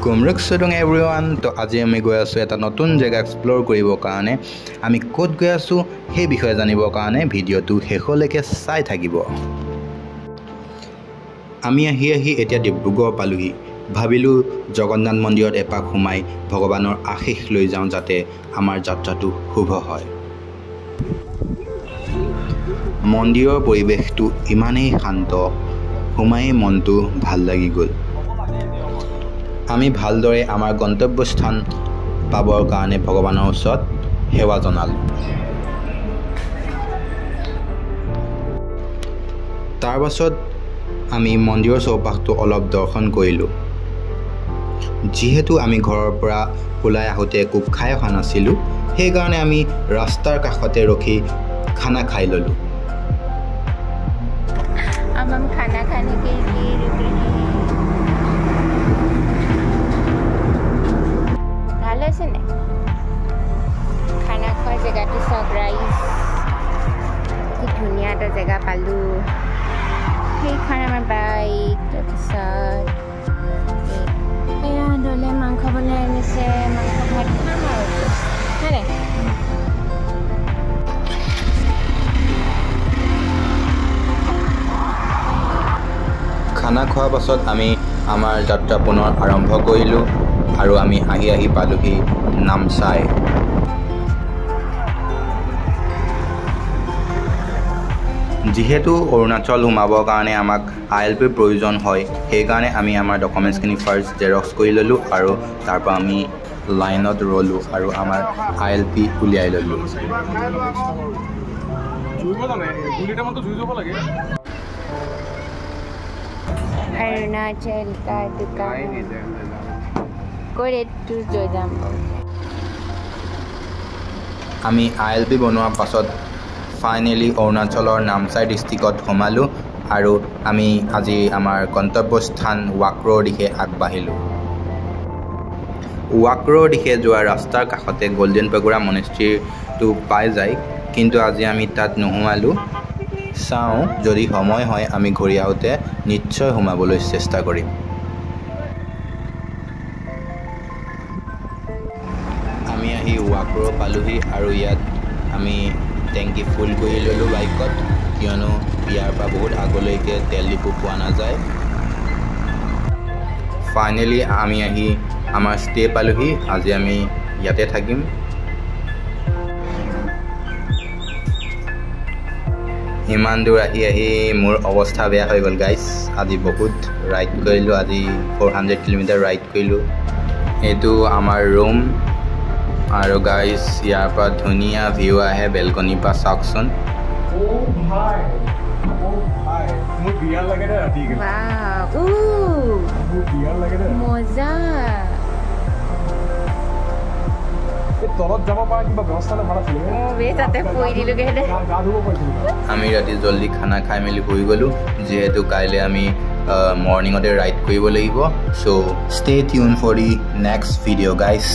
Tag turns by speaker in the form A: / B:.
A: Kumruk Sudung everyone, to আজি আমি গৈ আছো এটা নতুন জায়গা এক্সপ্লোৰ কৰিবৰ কাৰণে আমি ক'ত গৈ আছো সেই বিষয়ে জানিবৰ কাৰণে ভিডিওটো শেষলৈকে চাই থাকিব আমি আহি এতিয়া ডিব্ৰুগড় পালোহি ভাবিলো জগন্নাথ মন্দিৰত এপাক সোমাই ভগৱানৰ আশীষ লৈ যাওঁ যাতে আমাৰ যাত্ৰাটো শুভ হয় মন্দিৰৰ পৰিৱেশটো ইমানেই শান্ত সোমাই মনটো ভাল লাগি গ'ল আমি ভালদৰে আমাৰ গন্তব্যস্থান পাবৰ কাৰণে ভগৱানৰ ওচৰত সেৱা জনালো তাৰ পাছত আমি মন্দিৰৰ চৌপাশটো অলপ দৰ্শন কৰিলো যিহেতু আমি ঘৰৰ পৰা ওলাই আহোতে খুব খাই অহা নাছিলো সেই কাৰণে আমি ৰাস্তাৰ কাষতে ৰখি খানা খাই ললো
B: हम खाना खाने के लिए रुक रहे हैं ভালো আছে না খানা খোৱা জেগাটো সব ৰাইজ কি ধুনীয়া এটা জেগা পালো সেইখন আমাৰ বাইক তাৰপিছত এয়া দলে মাংস বনাই আনিছে মাংস ভাত খাম আৰু হয়নে
A: খানা খোৱাৰ পাছত আমি আমাৰ যাত্ৰা পুনৰ আৰম্ভ কৰিলো আৰু আমি আহি পালোহি নামচাই যেহেতু অৰুণাচল সোমাবৰ কাৰণে আমাক ILP প্ৰয়োজন হয় সেই কাৰণে আমি আমাৰ ডকুমেন্টছখিনি ফাৰ্ষ্ট জেৰক্স কৰি ললো আৰু তাৰ পৰা আমি লাইনত ৰলো আৰু আমাৰ ILP উলিয়াই ললো
B: अरुणाचल का दुकान करे तू जो जाम
A: আমি ILP বনোৱাৰ পাছত ফাইনেলি অৰুণাচলৰ নামচাই ডিষ্ট্ৰিক্টত সোমালো আৰু আমি আজি আমাৰ গন্তব্যস্থান ৱাক্ৰৰ দিশে আগবাঢ়িলো ৱাক্ৰৰ দিশে যোৱা ৰাস্তাৰ কাষতে গোল্ডেন পেগোডা মনেষ্ট্ৰীটো পাই যায় কিন্তু আজি আমি তাত নোহোমালো চাও যদি সময় হয় আমি ঘূৰি আহোতে নিশ্চয় সোমাবলৈ চেষ্টা কৰিম আমি আহি ৱাক্ৰ পালোহি আৰু ইয়াত আমি টেংকি ফুল কৰি ললো বাইকত কিয়নো ইয়াৰ পৰা বহুত আগলৈকে তেল ডিপু পোৱা নাযায় ফাইনেলি আমি আহি আমাৰ ষ্টে পালোহি আজি আমি ইয়াতে থাকিম ইমান দূৰ আহি মোৰ অৱস্থা বেয়া হৈ গ'ল গাইজ আজি বহুত ৰাইড কৰিলোঁ আজি 400 কিলোমিটাৰ ৰাইড কৰিলোঁ এইটো আমাৰ ৰুম আৰু গাইজ ইয়াৰ পৰা ধুনীয়া ভিউ আহে বেলকনিৰ পৰা চাওকচোন
B: মজা
C: তলত যাব পৰা কিবা ব্যৱস্থাটো ভাল আছিল
B: তাতে পৰি দিলোগে
A: আমি ৰাতি জলদি খানা খাই মেলি শুই গ'লো যিহেতু কাইলৈ আমি মৰ্ণিঙতে ৰাইড কৰিব লাগিব so' stay tune for the next video' guys